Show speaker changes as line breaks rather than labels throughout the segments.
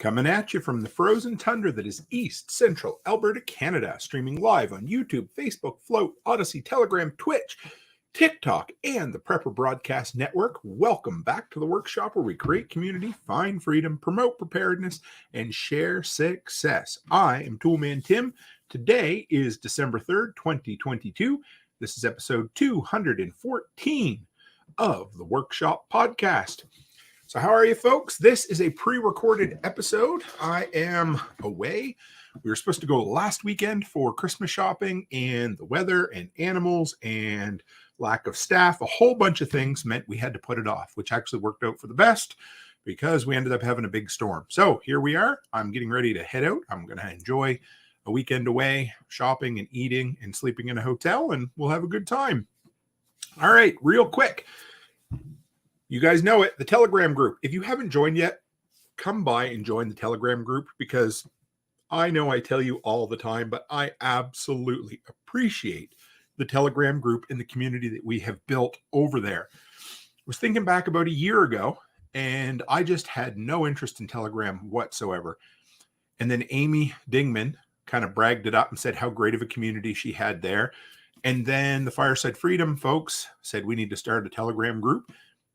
Coming at you from the frozen tundra that is East Central Alberta, Canada, streaming live on YouTube, Facebook, Float, Odyssey, Telegram, Twitch, TikTok, and the Prepper Broadcast Network. Welcome back to the workshop where we create community, find freedom, promote preparedness, and share success. I am Toolman Tim. Today is December 3rd, 2022. This is episode 214 of the Workshop Podcast. So how are you, folks? This is a pre-recorded episode. I am away. We were supposed to go last weekend for Christmas shopping, and the weather and animals and lack of staff, a whole bunch of things meant we had to put it off, which actually worked out for the best because we ended up having a big storm. So here we are. I'm getting ready to head out. I'm going to enjoy a weekend away, shopping and eating and sleeping in a hotel, and we'll have a good time. All right, real quick. You guys know it, the Telegram group. If you haven't joined yet, come by and join the Telegram group because I know I tell you all the time, but I absolutely appreciate the Telegram group and the community that we have built over there. I was thinking back about a year ago, and I just had no interest in Telegram whatsoever. And then Amy Dingman kind of bragged it up and said how great of a community she had there. And then the Fireside Freedom folks said we need to start a Telegram group.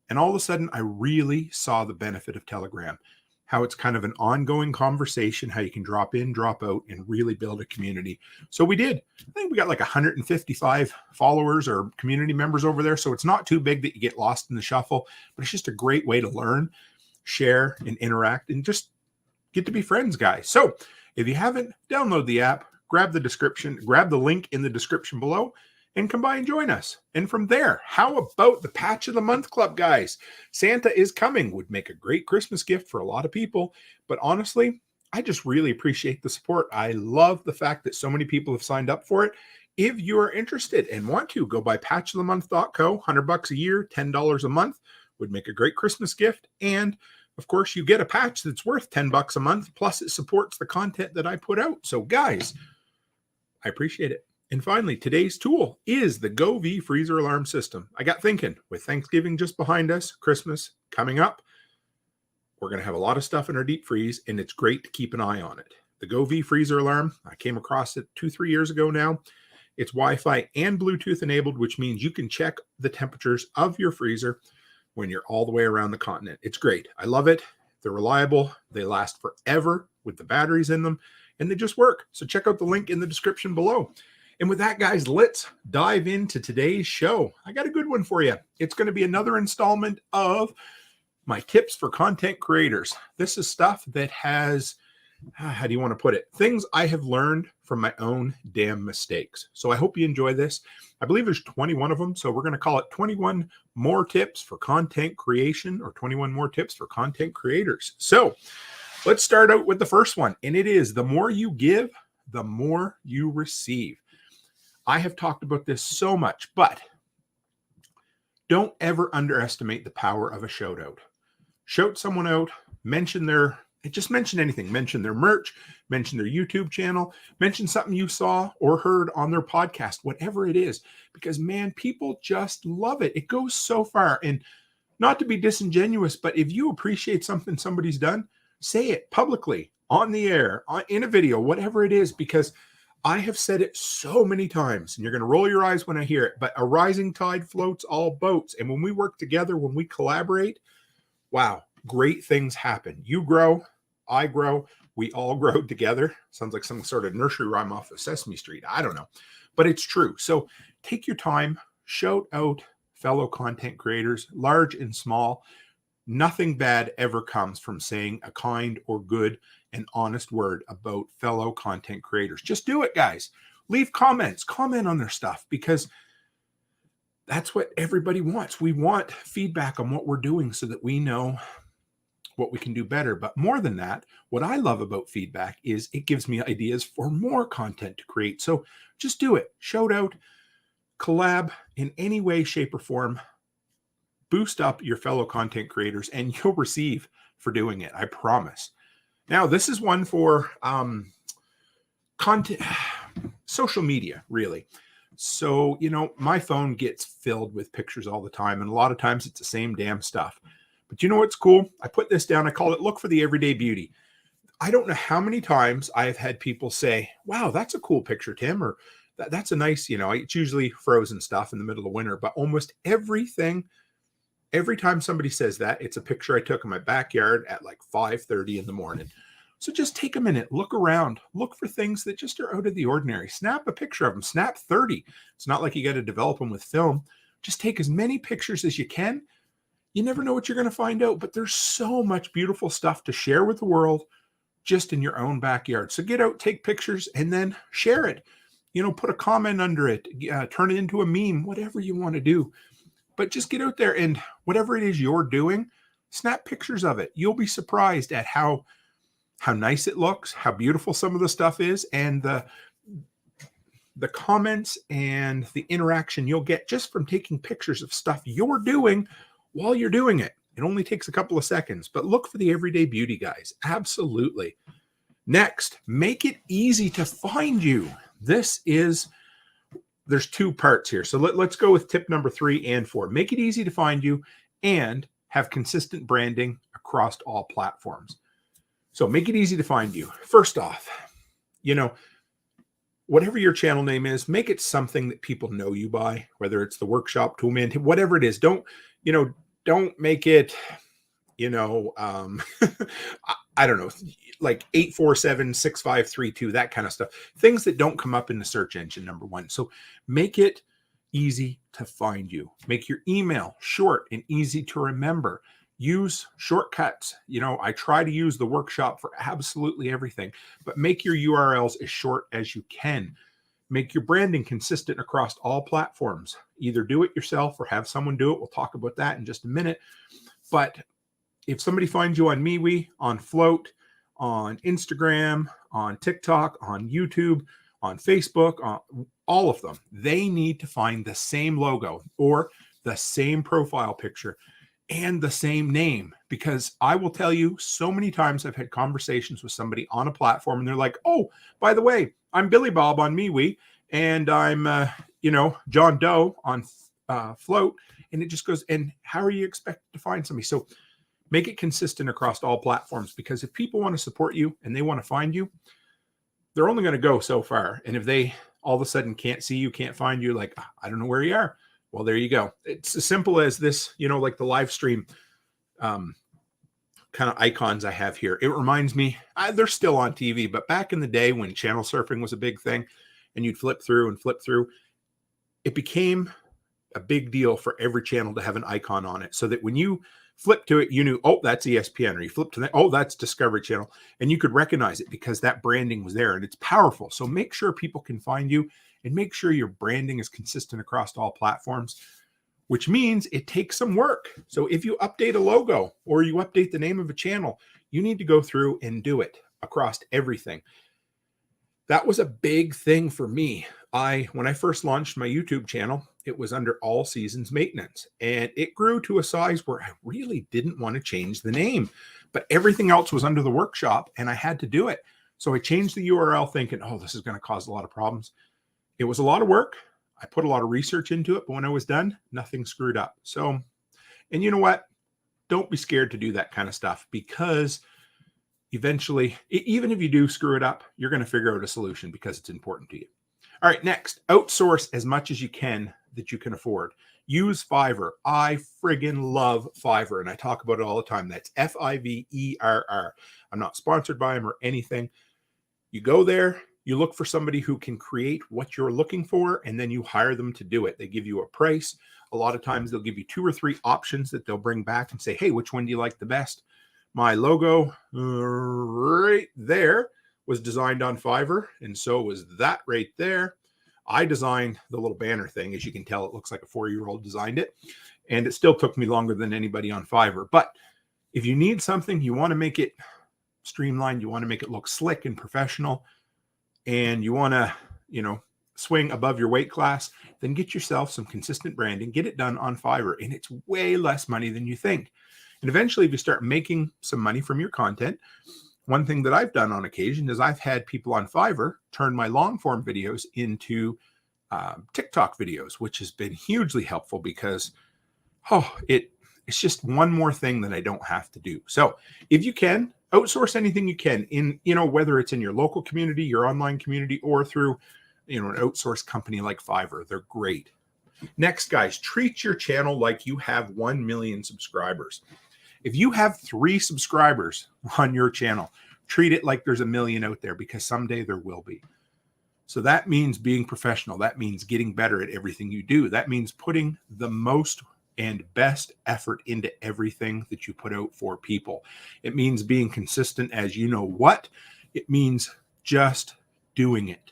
And all of a sudden, I really saw the benefit of Telegram, how it's kind of an ongoing conversation, how you can drop in, drop out, and really build a community. So we did. I think we got like 155 followers or community members over there. So it's not too big that you get lost in the shuffle, but it's just a great way to learn, share, and interact, and just get to be friends, guys. So if you haven't, download the app, grab the link in the description below, and come by and join us. And from there, how about the Patch of the Month Club, guys? Santa is coming. Would make a great Christmas gift for a lot of people. But honestly, I just really appreciate the support. I love the fact that so many people have signed up for it. If you are interested and want to, go by patchofthemonth.co, $100 a year, $10 a month. Would make a great Christmas gift. And of course, you get a patch that's worth $10 a month. Plus, it supports the content that I put out. So guys, I appreciate it. And finally, today's tool is the Govee Freezer alarm system. I got thinking, with Thanksgiving just behind us, Christmas coming up, we're going to have a lot of stuff in our deep freeze, and it's great to keep an eye on it. The Govee Freezer alarm, I came across it 2-3 years ago now. It's Wi-Fi and Bluetooth enabled, which means you can check the temperatures of your freezer when you're all the way around the continent. It's great. I love it. They're reliable. They last forever with the batteries in them, and they just work. So check out the link in the description below. And with that, guys, let's dive into today's show. I got a good one for you. It's going to be another installment of my tips for content creators. This is stuff that has, how do you want to put it? Things I have learned from my own damn mistakes. So I hope you enjoy this. I believe there's 21 of them. So we're going to call it 21 more tips for content creation, or 21 more tips for content creators. So let's start out with the first one. And it is, the more you give, the more you receive. I have talked about this so much, but don't ever underestimate the power of a shout out. Shout someone out, mention anything, mention their merch, mention their YouTube channel, mention something you saw or heard on their podcast, whatever it is, because man, people just love it. It goes so far. And not to be disingenuous, but if you appreciate something somebody's done, say it publicly, on the air, in a video, whatever it is, because I have said it so many times, and you're going to roll your eyes when I hear it, but a rising tide floats all boats. And when we work together, when we collaborate, wow, great things happen. You grow, I grow, we all grow together. Sounds like some sort of nursery rhyme off of Sesame Street. I don't know, but it's true. So take your time, shout out fellow content creators, large and small. Nothing bad ever comes from saying a kind or good and honest word about fellow content creators. Just do it, guys. Leave comments, comment on their stuff, because that's what everybody wants. We want feedback on what we're doing so that we know what we can do better. But more than that, what I love about feedback is it gives me ideas for more content to create. So just do it. Shout out, collab in any way, shape, or form. Boost up your fellow content creators, and you'll receive for doing it. I promise. Now, this is one for content, social media, really. So, my phone gets filled with pictures all the time, and a lot of times it's the same damn stuff. But you know what's cool? I put this down. I call it Look for the Everyday Beauty. I don't know how many times I've had people say, wow, that's a cool picture, Tim, or that's a nice, it's usually frozen stuff in the middle of winter, but almost every time somebody says that, it's a picture I took in my backyard at like 5:30 in the morning. So just take a minute, look around, look for things that just are out of the ordinary. Snap a picture of them, snap 30. It's not like you got to develop them with film. Just take as many pictures as you can. You never know what you're going to find out, but there's so much beautiful stuff to share with the world just in your own backyard. So get out, take pictures, and then share it. Put a comment under it, turn it into a meme, whatever you want to do. But just get out there and whatever it is you're doing, snap pictures of it. You'll be surprised at how nice it looks, how beautiful some of the stuff is, and the comments and the interaction you'll get just from taking pictures of stuff you're doing while you're doing it. It only takes a couple of seconds, but look for the everyday beauty, guys. Absolutely. Next, make it easy to find you. There's two parts here. So let's go with tip number 3 and 4. Make it easy to find you and have consistent branding across all platforms. So make it easy to find you. First off, whatever your channel name is, make it something that people know you by, whether it's the workshop, Toolman, whatever it is. Don't make it, I don't know, like 847-6532, that kind of stuff. Things that don't come up in the search engine, number one. So make it easy to find you. Make your email short and easy to remember. Use shortcuts. I try to use the workshop for absolutely everything, but make your URLs as short as you can. Make your branding consistent across all platforms. Either do it yourself or have someone do it. We'll talk about that in just a minute. But if somebody finds you on MeWe, on Float, on Instagram, on TikTok, on YouTube, on Facebook, on all of them, they need to find the same logo or the same profile picture and the same name. Because I will tell you, so many times I've had conversations with somebody on a platform and they're like, oh, by the way, I'm Billy Bob on MeWe and I'm, John Doe on Float. And it just goes, and how are you expected to find somebody? So make it consistent across all platforms, because if people want to support you and they want to find you, they're only going to go so far. And if they all of a sudden can't see you, can't find you, like, I don't know where you are. Well, there you go. It's as simple as this, like the live stream kind of icons I have here. It reminds me, they're still on TV, but back in the day when channel surfing was a big thing and you'd flip through, it became a big deal for every channel to have an icon on it, so that when you flip to it, you knew, oh, that's ESPN, or you flip to that, oh, that's Discovery Channel, and you could recognize it because that branding was there, and it's powerful. So make sure people can find you and make sure your branding is consistent across all platforms, which means it takes some work. So if you update a logo or you update the name of a channel, you need to go through and do it across everything. That was a big thing for me. When I first launched my YouTube channel, it was under All Seasons Maintenance, and it grew to a size where I really didn't want to change the name, but everything else was under the workshop and I had to do it. So I changed the URL thinking, oh, this is going to cause a lot of problems. It was a lot of work. I put a lot of research into it, but when I was done, nothing screwed up. So, and you know what? Don't be scared to do that kind of stuff, because eventually, even if you do screw it up, you're going to figure out a solution because it's important to you. All right, next, outsource as much as you can that you can afford. Use Fiverr. I friggin' love Fiverr, and I talk about it all the time. That's Fiverr. I'm not sponsored by them or anything. You go there, you look for somebody who can create what you're looking for, and then you hire them to do it. They give you a price. A lot of times they'll give you 2 or 3 options that they'll bring back and say, hey, which one do you like the best? My logo right there was designed on Fiverr, and so was that right there. I designed the little banner thing. As you can tell, it looks like a 4-year-old designed it, and it still took me longer than anybody on Fiverr. But if you need something, you want to make it streamlined, you want to make it look slick and professional, and you want to, swing above your weight class, then get yourself some consistent branding, get it done on Fiverr, and it's way less money than you think. And eventually, if you start making some money from your content, one thing that I've done on occasion is I've had people on Fiverr turn my long form videos into TikTok videos, which has been hugely helpful because, it It's just one more thing that I don't have to do. So if you can, outsource anything you can in, whether it's in your local community, your online community, or through, an outsourced company like Fiverr. They're great. Next, guys, treat your channel like you have 1 million subscribers. If you have 3 subscribers on your channel, treat it like there's 1 million out there, because someday there will be. So that means being professional. That means getting better at everything you do. That means putting the most and best effort into everything that you put out for people. It means being consistent as you know what. It means just doing it.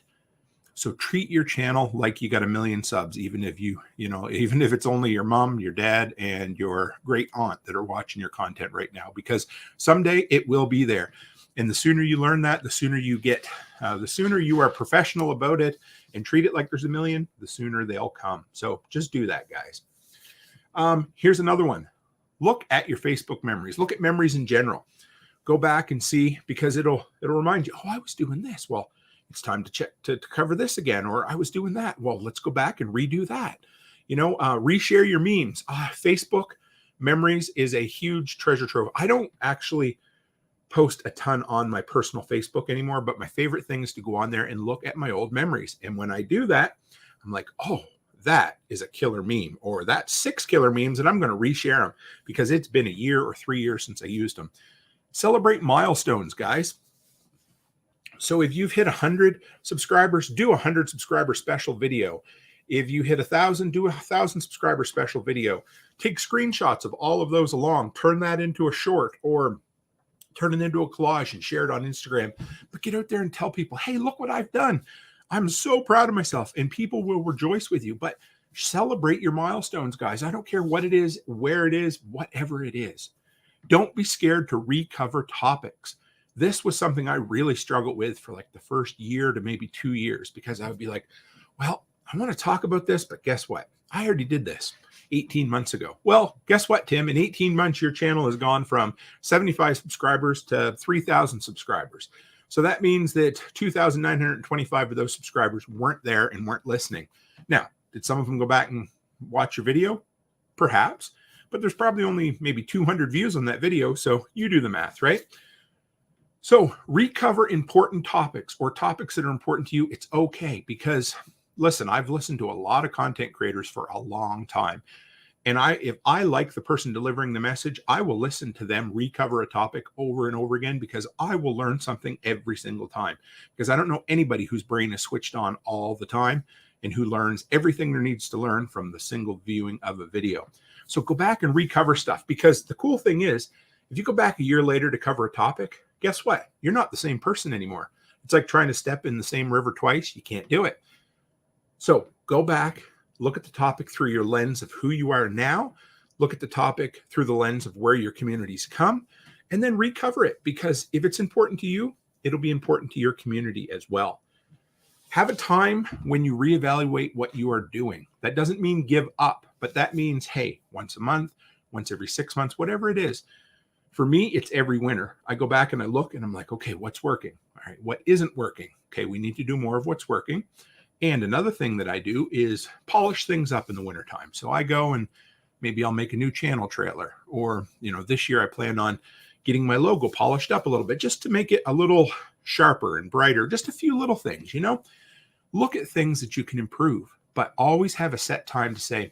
So treat your channel like you got 1 million subs, even if even if it's only your mom, your dad, and your great aunt that are watching your content right now, because someday it will be there. And the sooner you learn that, the sooner you get, the sooner you are professional about it and treat it like there's 1 million, the sooner they'll come. So just do that, guys. Here's another one. Look at your Facebook memories. Look at memories in general. Go back and see, because it'll remind you, oh, I was doing this. Well, it's time to check to cover this again, or I was doing that. Well, let's go back and redo that. Reshare your memes. Facebook memories is a huge treasure trove. I don't actually post a ton on my personal Facebook anymore, but my favorite thing is to go on there and look at my old memories. And when I do that, I'm like, oh, that is a killer meme, or that's 6 killer memes, and I'm going to reshare them because it's been a year or 3 years since I used them. Celebrate milestones, guys. So if you've hit 100 subscribers, do a 100 subscriber special video. If you hit 1,000, do a 1,000 subscriber special video. Take screenshots of all of those along, turn that into a short, or turn it into a collage and share it on Instagram. But get out there and tell people, hey, look what I've done. I'm so proud of myself, and people will rejoice with you. But celebrate your milestones, guys. I don't care what it is, where it is, whatever it is. Don't be scared to recover topics. This was something I really struggled with for like the first year to maybe 2 years, because I would be like, well, I want to talk about this, but guess what? I already did this 18 months ago. Well, guess what, Tim? In 18 months, your channel has gone from 75 subscribers to 3,000 subscribers. So that means that 2,925 of those subscribers weren't there and weren't listening. Now, did some of them go back and watch your video? Perhaps, but there's probably only maybe 200 views on that video. So you do the math, right? So recover important topics, or topics that are important to you. It's okay, because listen, I've listened to a lot of content creators for a long time. And if I like the person delivering the message, I will listen to them recover a topic over and over again, because I will learn something every single time. Because I don't know anybody whose brain is switched on all the time and who learns everything there needs to learn from the single viewing of a video. So go back and recover stuff, because the cool thing is, if you go back a year later to cover a topic, guess what? You're not the same person anymore. It's like trying to step in the same river twice. You can't do it. So go back, look at the topic through your lens of who you are now, look at the topic through the lens of where your community's come, and then recover it, because if it's important to you, it'll be important to your community as well. Have a time when you reevaluate what you are doing. That doesn't mean give up, but that means, hey, once a month, once every 6 months, whatever it is. For me, it's every winter. I go back and I look and I'm like, okay, what's working? All right, what isn't working? Okay, we need to do more of what's working. And another thing that I do is polish things up in the wintertime. So I go and maybe I'll make a new channel trailer, or, this year I plan on getting my logo polished up a little bit just to make it a little sharper and brighter. Just a few little things, look at things that you can improve, but always have a set time to say,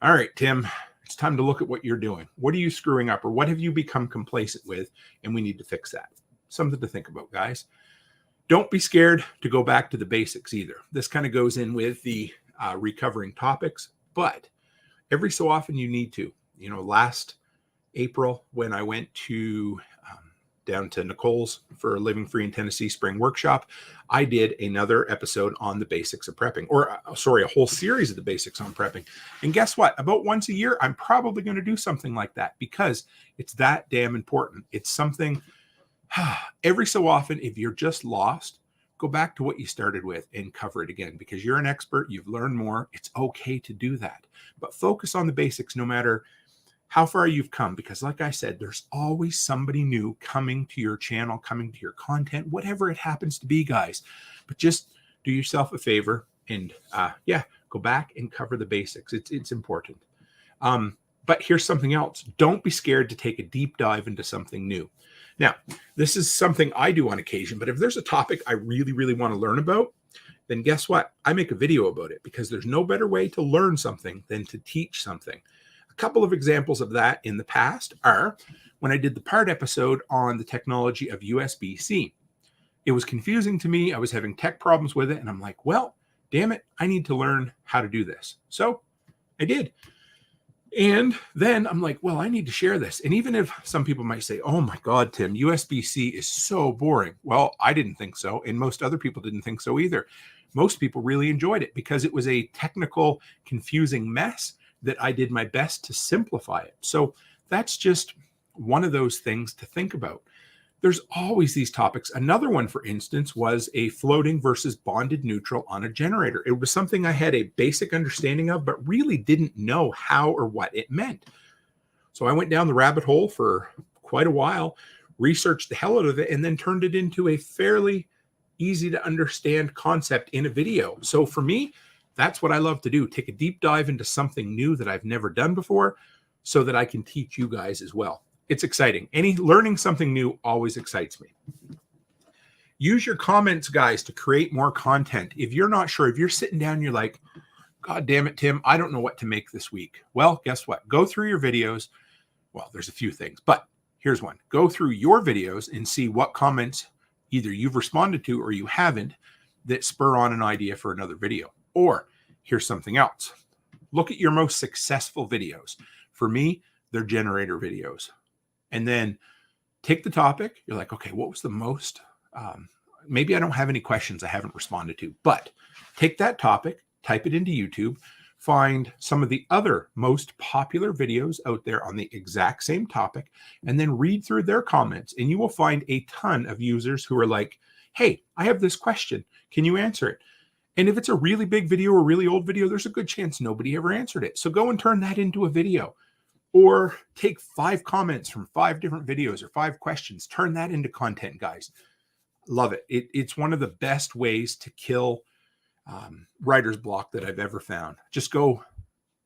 all right, Tim, it's time to look at what you're doing. What are you screwing up, or what have you become complacent with? And we need to fix that. Something to think about, guys. Don't be scared to go back to the basics either. This kind of goes in with the recovering topics, but every so often you need to. Last April, when I went to down to Nicole's for Living Free in Tennessee spring workshop, I did another episode on the basics of prepping, a whole series of the basics on prepping. And guess what? About once a year, I'm probably going to do something like that, because it's that damn important. It's something every so often, if you're just lost, go back to what you started with and cover it again, because you're an expert. You've learned more. It's okay to do that, but focus on the basics no matter how far you've come, because like I said, there's always somebody new coming to your channel, coming to your content, whatever it happens to be, guys. But just do yourself a favor and go back and cover the basics. It's important. But here's something else. Don't be scared to take a deep dive into something new. Now, this is something I do on occasion, but if there's a topic I really, really want to learn about, then guess what? I make a video about it because there's no better way to learn something than to teach something. A couple of examples of that in the past are when I did the part episode on the technology of USB-C. It was confusing to me. I was having tech problems with it, and I'm like, well, damn it, I need to learn how to do this. So I did. And then I'm like, well, I need to share this. And even if some people might say, oh my God, Tim, USB-C is so boring. Well, I didn't think so. And most other people didn't think so either. Most people really enjoyed it because it was a technical, confusing mess that I did my best to simplify it. So that's just one of those things to think about. There's always these topics. Another one, for instance, was a floating versus bonded neutral on a generator. It was something I had a basic understanding of, but really didn't know how or what it meant. So I went down the rabbit hole for quite a while, researched the hell out of it, and then turned it into a fairly easy to understand concept in a video. So for me, that's what I love to do. Take a deep dive into something new that I've never done before so that I can teach you guys as well. It's exciting. Learning something new always excites me. Use your comments, guys, to create more content. If you're not sure, if you're sitting down, you're like, God damn it, Tim, I don't know what to make this week. Well, guess what? Go through your videos. Well, there's a few things, but here's one. Go through your videos and see what comments either you've responded to or you haven't that spur on an idea for another video. Or here's something else. Look at your most successful videos. For me, they're generator videos. And then take the topic. You're like, okay, what was the most? Maybe I don't have any questions I haven't responded to, but take that topic, type it into YouTube, find some of the other most popular videos out there on the exact same topic, and then read through their comments. And you will find a ton of users who are like, hey, I have this question. Can you answer it? And if it's a really big video or really old video, there's a good chance nobody ever answered it. So go and turn that into a video. Or take 5 comments from 5 different videos or 5 questions. Turn that into content, guys. Love it. It's one of the best ways to kill writer's block that I've ever found. Just go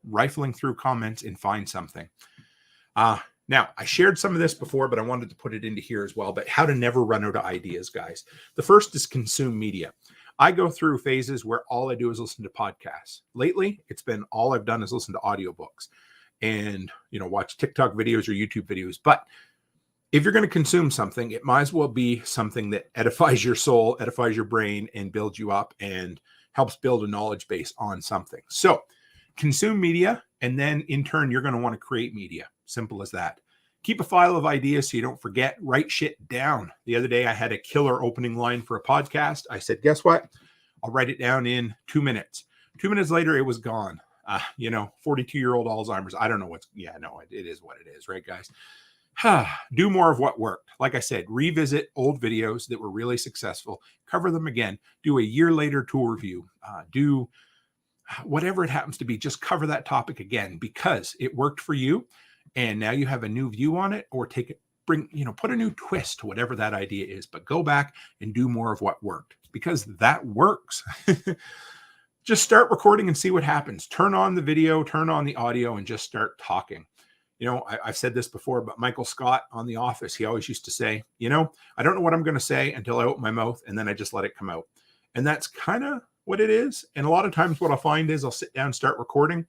rifling through comments and find something. Now, I shared some of this before, but I wanted to put it into here as well. But how to never run out of ideas, guys. The first is consume media. I go through phases where all I do is listen to podcasts. Lately, it's been all I've done is listen to audiobooks. And, watch TikTok videos or YouTube videos. But if you're going to consume something, it might as well be something that edifies your soul, edifies your brain, and builds you up and helps build a knowledge base on something. So consume media, and then in turn, you're going to want to create media. Simple as that. Keep a file of ideas so you don't forget. Write shit down. The other day, I had a killer opening line for a podcast. I said, guess what? I'll write it down in 2 minutes. 2 minutes later, it was gone. 42-year-old Alzheimer's. I don't know it is what it is, right, guys? Do more of what worked. Like I said, revisit old videos that were really successful, cover them again, do a year later tool review, do whatever it happens to be, just cover that topic again because it worked for you. And now you have a new view on it, or put a new twist to whatever that idea is, but go back and do more of what worked because that works. Just start recording and see what happens. Turn on the video, turn on the audio, and just start talking. I've said this before, but Michael Scott on The Office, he always used to say, I don't know what I'm going to say until I open my mouth, and then I just let it come out. And that's kind of what it is. And a lot of times what I'll find is I'll sit down and start recording,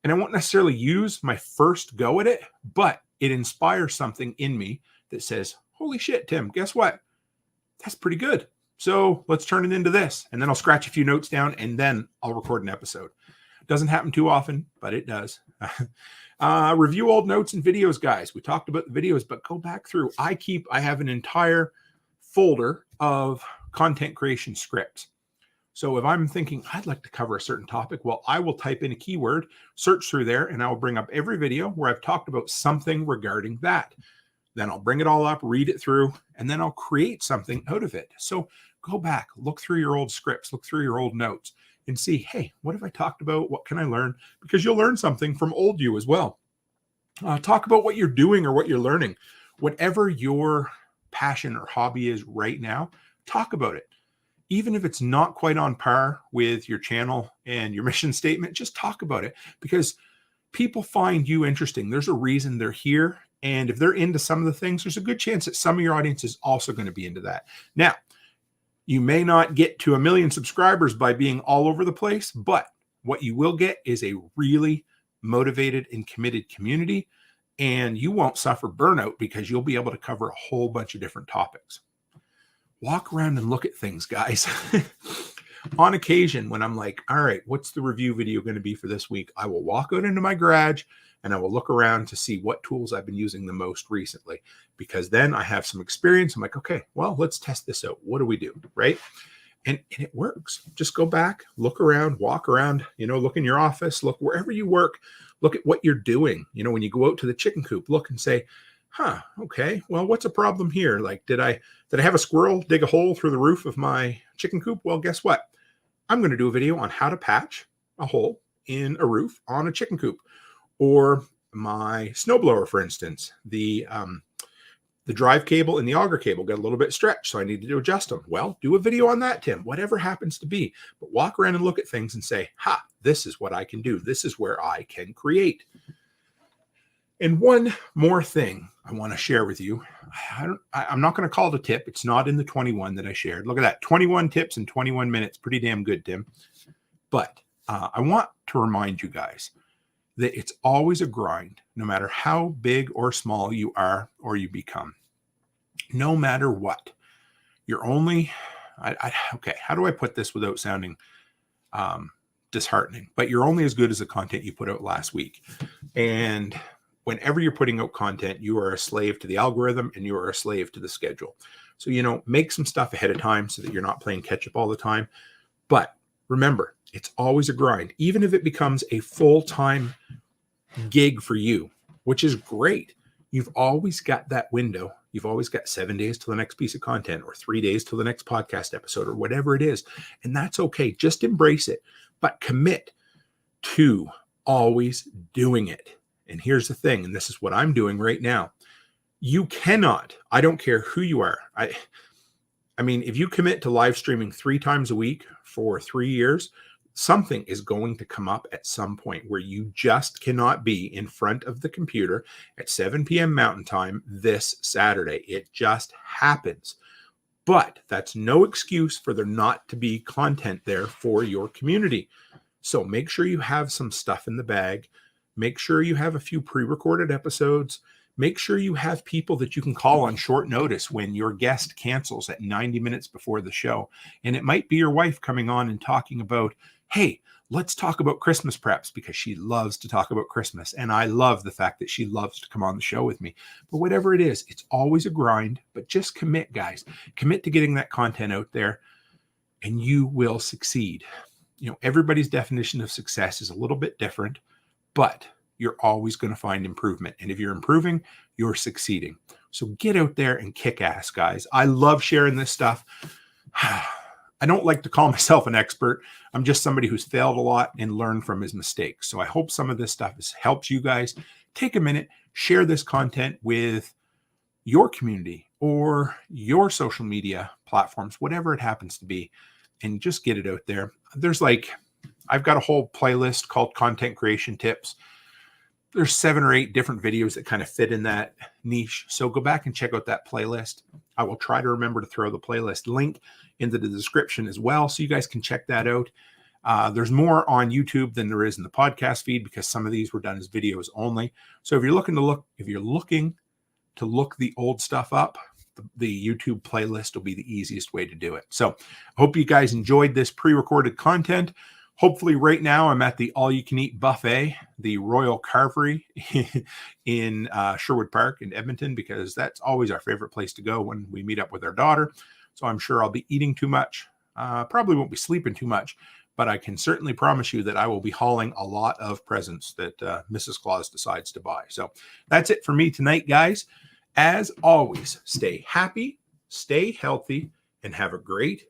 and I won't necessarily use my first go at it, but it inspires something in me that says, holy shit, Tim, guess what? That's pretty good. So let's turn it into this. And then I'll scratch a few notes down and then I'll record an episode. Doesn't happen too often, but it does. Review old notes and videos, guys. We talked about the videos, but go back through. I have an entire folder of content creation scripts. So if I'm thinking I'd like to cover a certain topic, well, I will type in a keyword, search through there, and I will bring up every video where I've talked about something regarding that. Then I'll bring it all up, read it through, and then I'll create something out of it. So go back, look through your old scripts, look through your old notes, and see, hey, what have I talked about? What can I learn? Because you'll learn something from old you as well. Talk about what you're doing or what you're learning. Whatever your passion or hobby is right now, talk about it. Even if it's not quite on par with your channel and your mission statement, just talk about it. Because people find you interesting. There's a reason they're here. And if they're into some of the things, there's a good chance that some of your audience is also going to be into that. Now, you may not get to 1 million subscribers by being all over the place, but what you will get is a really motivated and committed community, and you won't suffer burnout because you'll be able to cover a whole bunch of different topics. Walk around and look at things, guys. On occasion, when I'm like, all right, what's the review video going to be for this week? I will walk out into my garage and I will look around to see what tools I've been using the most recently, because then I have some experience. I'm like, okay, well, let's test this out. What do we do? Right. And it works. Just go back, look around, walk around, look in your office, look wherever you work, look at what you're doing. When you go out to the chicken coop, look and say, okay, well, what's a problem here? Like, did I have a squirrel dig a hole through the roof of my chicken coop? Well, guess what? I'm going to do a video on how to patch a hole in a roof on a chicken coop. Or my snowblower, for instance, the drive cable and the auger cable got a little bit stretched, so I needed to adjust them. Well, do a video on that, Tim, whatever happens to be. But walk around and look at things and say, this is what I can do. This is where I can create. And one more thing I want to share with you. I'm not going to call it a tip. It's not in the 21 that I shared. Look at that. 21 tips in 21 minutes. Pretty damn good, Tim. But I want to remind you guys that it's always a grind, no matter how big or small you are or you become. No matter what. You're only, okay, how do I put this without sounding disheartening? But you're only as good as the content you put out last week. And whenever you're putting out content, you are a slave to the algorithm and you are a slave to the schedule. So, make some stuff ahead of time so that you're not playing catch up all the time. But remember, it's always a grind, even if it becomes a full-time gig for you, which is great. You've always got that window. You've always got 7 days till the next piece of content, or 3 days till the next podcast episode, or whatever it is. And that's okay. Just embrace it, but commit to always doing it. And here's the thing, and this is what I'm doing right now. You cannot, I don't care who you are. I mean, if you commit to live streaming 3 times a week for 3 years, something is going to come up at some point where you just cannot be in front of the computer at 7 p.m. Mountain Time this Saturday. It just happens. But that's no excuse for there not to be content there for your community. So make sure you have some stuff in the bag. Make sure you have a few pre-recorded episodes. Make sure you have people that you can call on short notice when your guest cancels at 90 minutes before the show. And it might be your wife coming on and talking about, hey, let's talk about Christmas preps, because she loves to talk about Christmas. And I love the fact that she loves to come on the show with me. But whatever it is, it's always a grind, but just commit, guys. Commit to getting that content out there and you will succeed. Everybody's definition of success is a little bit different, but you're always going to find improvement. And if you're improving, you're succeeding. So get out there and kick ass, guys. I love sharing this stuff. I don't like to call myself an expert. I'm just somebody who's failed a lot and learned from his mistakes. So I hope some of this stuff helps you guys. Take a minute, share this content with your community or your social media platforms, whatever it happens to be, and just get it out there. I've got a whole playlist called Content Creation Tips. There's 7 or 8 different videos that kind of fit in that niche. So go back and check out that playlist. I will try to remember to throw the playlist link into the description as well, so you guys can check that out. There's more on YouTube than there is in the podcast feed, because some of these were done as videos only. So if you're looking to look the old stuff up, the YouTube playlist will be the easiest way to do it. So I hope you guys enjoyed this pre-recorded content. Hopefully right now I'm at the all-you-can-eat buffet, the Royal Carvery in Sherwood Park in Edmonton, because that's always our favorite place to go when we meet up with our daughter. So I'm sure I'll be eating too much. Probably won't be sleeping too much, but I can certainly promise you that I will be hauling a lot of presents that Mrs. Claus decides to buy. So that's it for me tonight, guys. As always, stay happy, stay healthy, and have a great